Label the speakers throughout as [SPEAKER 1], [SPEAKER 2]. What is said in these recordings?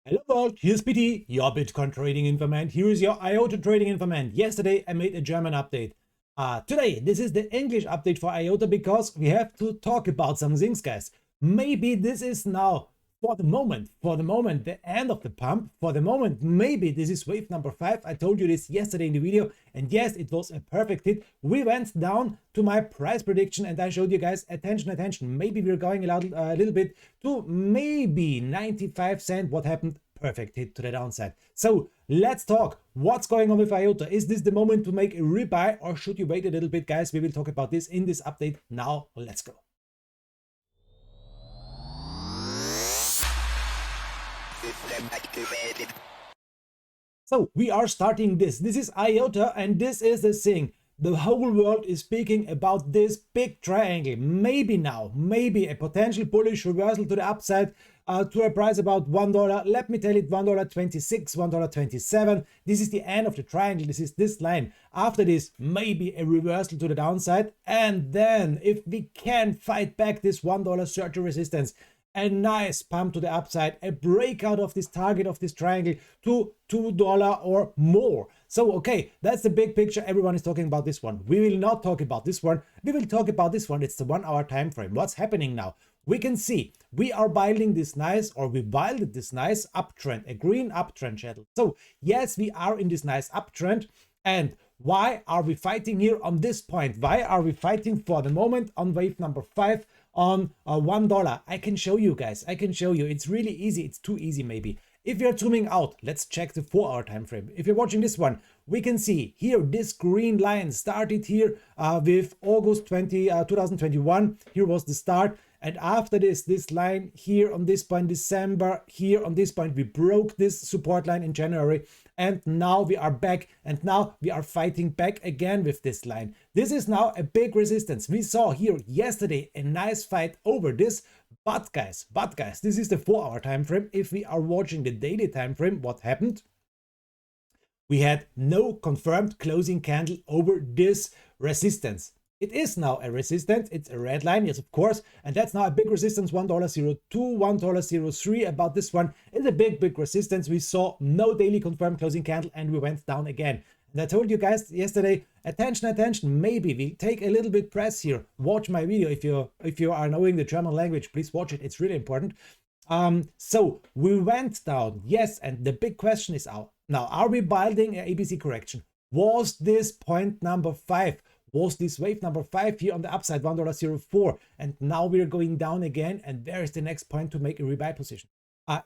[SPEAKER 1] Hello world, here's PT, your Bitcoin trading informant. Here is your IOTA trading informant. Yesterday I made a German update. Today this is the English update for IOTA because we have to talk about some things, guys. Maybe this is now for the moment, the end of the pump. For the moment, maybe this is wave number 5. I told you this yesterday in the video, and yes, it was a perfect hit. We went down to my price prediction and I showed you guys, attention, maybe we're going a little bit to maybe 95 cents. What happened? Perfect hit to the downside. So let's talk. What's going on with IOTA? Is this the moment to make a rebuy, or should you wait a little bit, guys? We will talk about this in this update. Now let's go. So we are starting this. This is IOTA, and this is the thing. The whole world is speaking about this big triangle. Maybe now, maybe a potential bullish reversal to the upside to a price about $1. Let me tell it, $1.26, $1.27. This is the end of the triangle. This is this line. After this, maybe a reversal to the downside. And then if we can fight back this $1.30 resistance, a nice pump to the upside, a breakout of this target of this triangle to $2 or more. So, okay, that's the big picture. Everyone is talking about this one. We will not talk about this one. We will talk about this one. It's the 1 hour time frame. What's happening now? We can see we are building this nice, or we built this nice uptrend, a green uptrend channel. So, yes, we are in this nice uptrend. And why are we fighting here on this point? Why are we fighting for the moment on wave number 5 on $1? I can show you guys. I can show you. It's really easy. It's too easy maybe. If you're zooming out, let's check the 4 hour time frame. If you're watching this one, we can see here this green line started here with August 2021. Here was the start. And after this line here on this point, December, here on this point, we broke this support line in January. And now we are back, and now we are fighting back again with this line. This is now a big resistance. We saw here yesterday a nice fight over this, but guys, this is the 4 hour time frame. If we are watching the daily time frame, what happened? We had no confirmed closing candle over this resistance. It is now a resistance. It's a red line, yes, of course, and that's now a big resistance. $1.02, $1.03. About this one is a big resistance. We saw no daily confirmed closing candle, and we went down again. And I told you guys yesterday, attention, maybe we take a little bit press here. Watch my video if you are knowing the German language. Please watch it. It's really important. So we went down, yes, and the big question is now, are we building an ABC correction? Was this point number 5? Was this wave number 5 here on the upside, $1.04? And now we're going down again, and where is the next point to make a rebuy position?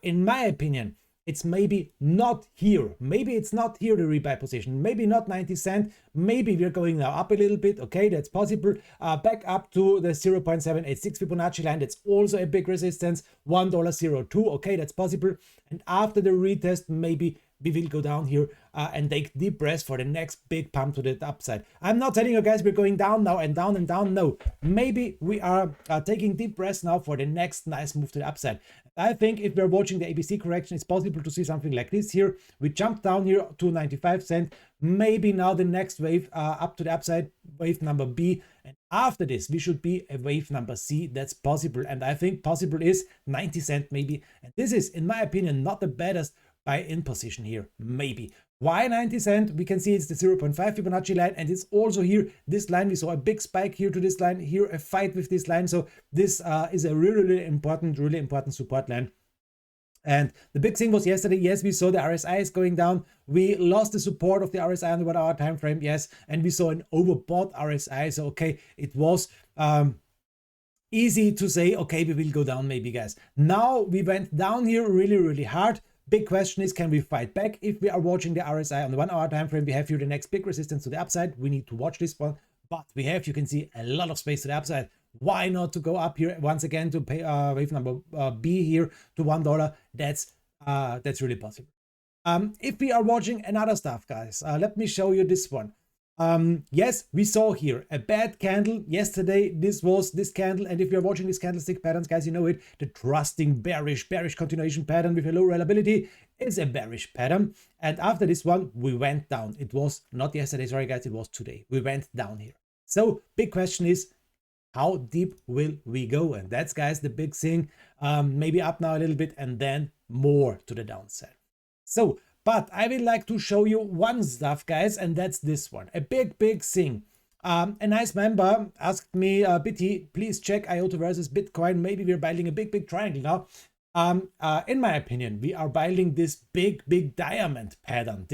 [SPEAKER 1] In my opinion, it's maybe not here. Maybe it's not here, the rebuy position. Maybe not 90 cents. Maybe we're going now up a little bit. Okay, that's possible. Back up to the 0.786 Fibonacci line. That's also a big resistance. $1.02. Okay, that's possible. And after the retest, maybe we will go down here and take deep breaths for the next big pump to the upside. I'm not telling you guys we're going down now and down and down. No, maybe we are taking deep breaths now for the next nice move to the upside. I think if we're watching the ABC correction, it's possible to see something like this here. We jumped down here to 95 cents. Maybe now the next wave up to the upside, wave number B. And after this, we should be a wave number C. That's possible. And I think possible is 90 cents maybe. And this is, in my opinion, not the baddest buy-in position here, maybe. Why 90 cents? We can see it's the 0.5 Fibonacci line, and it's also here, this line. We saw a big spike here to this line, here a fight with this line. So this is a really important support line. And the big thing was yesterday, yes, we saw the RSI is going down. We lost the support of the RSI on the 1 hour time frame, yes, and we saw an overbought RSI. So okay, it was easy to say, okay, we will go down maybe, guys. Now we went down here really hard. Big question is, can we fight back? If we are watching the RSI on the 1 hour time frame, we have here the next big resistance to the upside. We need to watch this one, but we have, you can see, a lot of space to the upside. Why not to go up here once again to pay wave number B here to $1? That's really possible. If we are watching another stuff, guys, let me show you this one. Yes, we saw here a bad candle yesterday. This was this candle, and if you're watching these candlestick patterns, guys, you know it. The trusting bearish continuation pattern with a low reliability is a bearish pattern. And after this one, we went down. It was not yesterday, sorry guys, it was today. We went down here. So big question is, How deep will we go? And that's, guys, the big thing. Maybe up now a little bit and then more to the downside. So, but I would like to show you one stuff, guys, and that's this one. A big thing. A nice member asked me, Bitty, please check IOTA versus Bitcoin. Maybe we're building a big triangle now. In my opinion, we are building this big diamond pattern,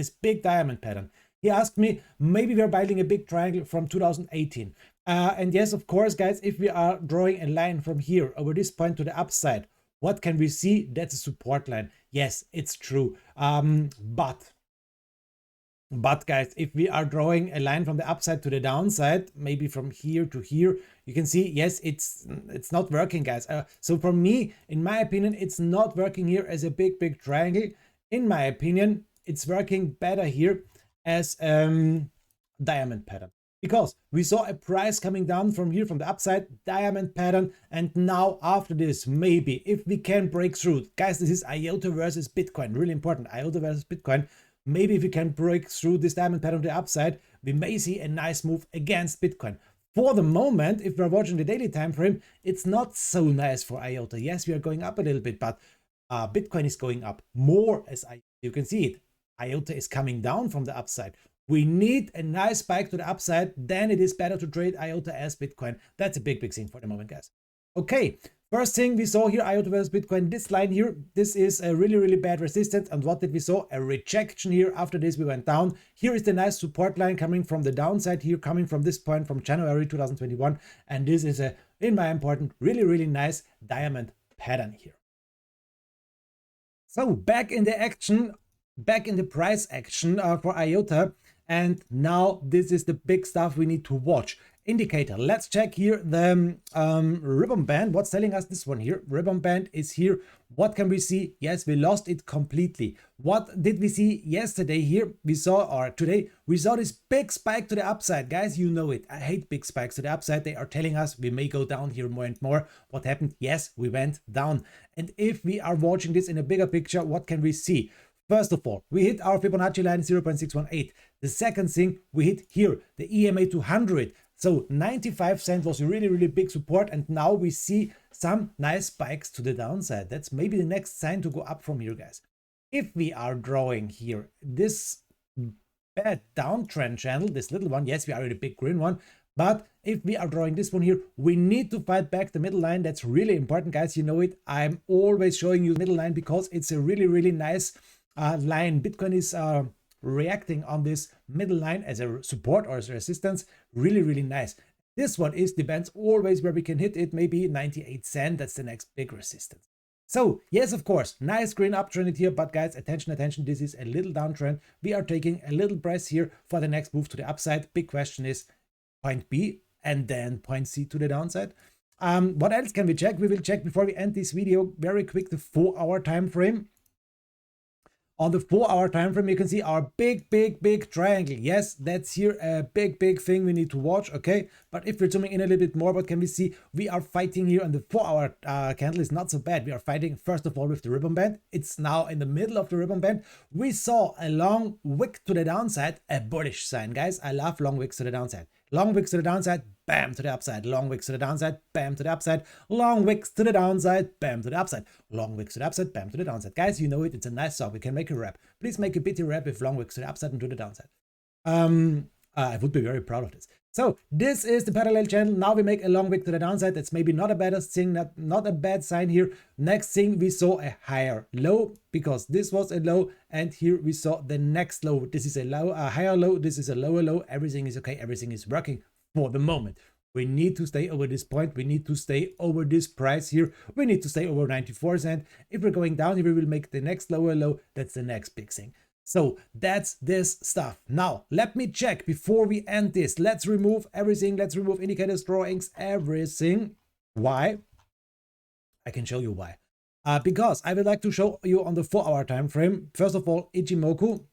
[SPEAKER 1] He asked me, maybe we're building a big triangle from 2018. And yes, of course, guys, if we are drawing a line from here over this point to the upside, what can we see? That's a support line. Yes, it's true. But guys, if we are drawing a line from the upside to the downside, maybe from here to here, you can see, yes, it's not working, guys. So for me, in my opinion, it's not working here as a big triangle. In my opinion, it's working better here as diamond pattern, because we saw a price coming down from here from the upside, diamond pattern, and now after this, maybe if we can break through, guys, this is IOTA versus Bitcoin, really important, IOTA versus Bitcoin. Maybe if we can break through this diamond pattern to the upside, we may see a nice move against Bitcoin. For the moment, if we're watching the daily time frame, it's not so nice for IOTA. Yes, we are going up a little bit, but Bitcoin is going up more as IOTA. You can see it. IOTA is coming down from the upside. We need a nice spike to the upside, then it is better to trade IOTA as Bitcoin. That's a big thing for the moment, guys. Okay, first thing we saw here, IOTA versus Bitcoin, this line here, this is a really bad resistance. And what did we saw? A rejection here. After this, we went down. Here is the nice support line coming from the downside here, coming from this point from January 2021. And this is a, in my important, really nice diamond pattern here. So back in the action, back in the price action for IOTA. And now this is the big stuff we need to watch. Indicator. Let's check here the ribbon band. What's telling us this one here? Ribbon band is here. What can we see? Yes, we lost it completely. What did we see yesterday here? We saw, or today, we saw this big spike to the upside. Guys, you know it. I hate big spikes to the upside. They are telling us we may go down here more and more. What happened? Yes, we went down. And if we are watching this in a bigger picture, what can we see? First of all, we hit our Fibonacci line 0.618. The second thing, we hit here, the EMA 200. So 95 cents was a really big support, and now we see some nice spikes to the downside. That's maybe the next sign to go up from here, guys. If we are drawing here this bad downtrend channel, this little one, yes, we are in a big green one, but if we are drawing this one here, we need to fight back the middle line. That's really important, guys. You know it. I'm always showing you the middle line because it's a really nice line. Bitcoin is reacting on this middle line as a support or as a resistance, really nice. This one is depends always where we can hit it, maybe 98 cents. That's the next big resistance. So yes, of course, nice green uptrend here, but guys, attention, this is a little downtrend. We are taking a little breath here for the next move to the upside. Big question is point B and then point C to the downside. What else can we check? We will check before we end this video very quick the 4-hour time frame. On the 4-hour time frame, you can see our big triangle. Yes, that's here a big thing we need to watch. Okay, but if we're zooming in a little bit more, what can we see? We are fighting here, and the 4-hour candle is not so bad. We are fighting first of all with the ribbon band. It's now in the middle of the ribbon band. We saw a long wick to the downside, a bullish sign, guys. I love long wicks to the downside. Long wicks to the downside, bam to the upside. Long wicks to the downside, bam to the upside. Long wicks to the downside, bam to the upside. Long wicks to the upside, bam to the downside. Guys, you know it. It's a nice song. We can make a rap. Please make a bitty rap with long wicks to the upside and to the downside. I would be very proud of this. So this is the parallel channel. Now we make a long wick to the downside. That's maybe not a bad thing, not a bad sign here. Next thing, we saw a higher low because this was a low, and here we saw the next low. This is a low, a higher low. This is a lower low. Everything is okay. Everything is working for the moment. We need to stay over this point. We need to stay over this price here. We need to stay over 94 cents. If we're going down here, we will make the next lower low. That's the next big thing. So that's this stuff. Now, let me check before we end this. Let's remove everything. Let's remove indicators, drawings, everything. Why? I can show you why. Because I would like to show you on the 4-hour time frame. First of all, Ichimoku.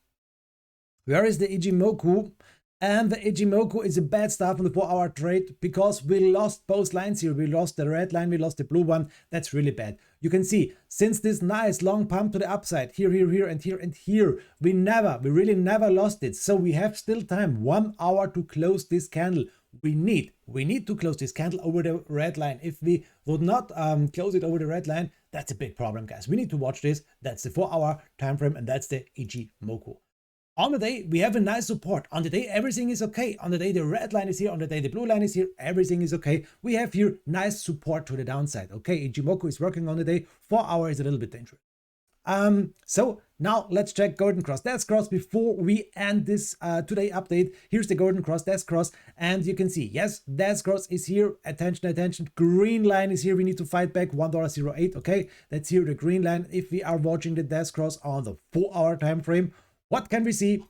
[SPEAKER 1] Where is the Ichimoku? And the Ichimoku is a bad stuff on the 4-hour trade because we lost both lines here. We lost the red line, we lost the blue one. That's really bad. You can see, since this nice long pump to the upside, here, and here, we really never lost it. So we have still time, 1 hour to close this candle. we need to close this candle over the red line. If we would not close it over the red line, that's a big problem, guys. We need to watch this. That's the 4-hour time frame, and that's the Ichimoku. On the day, we have a nice support. On the day, everything is okay. On the day, the red line is here. On the day, the blue line is here. Everything is okay. We have here nice support to the downside. Okay, Ichimoku is working on the day. 4 hour is a little bit dangerous. So now let's check golden cross death cross before we end this today update. Here's the golden cross death cross, and you can see, yes, death cross is here. Attention, green line is here. We need to fight back $1.08. Okay, that's here the green line. If we are watching the death cross on the 4-hour time frame, what can we see?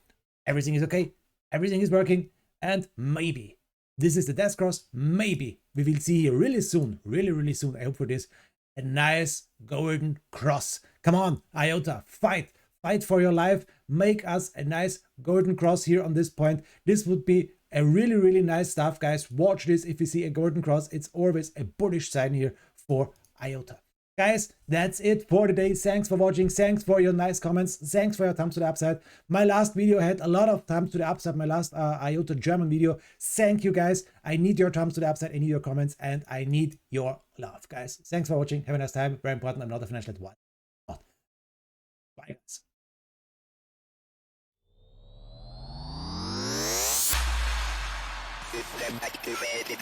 [SPEAKER 1] Everything is okay, everything is working, and maybe this is the death cross. Maybe we will see here really soon, really soon, I hope for this, a nice golden cross. Come on, IOTA, fight for your life. Make us a nice golden cross here on this point. This would be a really nice stuff, guys. Watch this. If you see a golden cross, it's always a bullish sign here for IOTA. Guys, that's it for today. Thanks for watching. Thanks for your nice comments. Thanks for your thumbs to the upside. My last video had a lot of thumbs to the upside. My last IOTA German video. Thank you, guys. I need your thumbs to the upside. I need your comments, and I need your love, guys. Thanks for watching. Have a nice time. Very important. I'm not a financial advisor. Bye, guys.
[SPEAKER 2] System activated.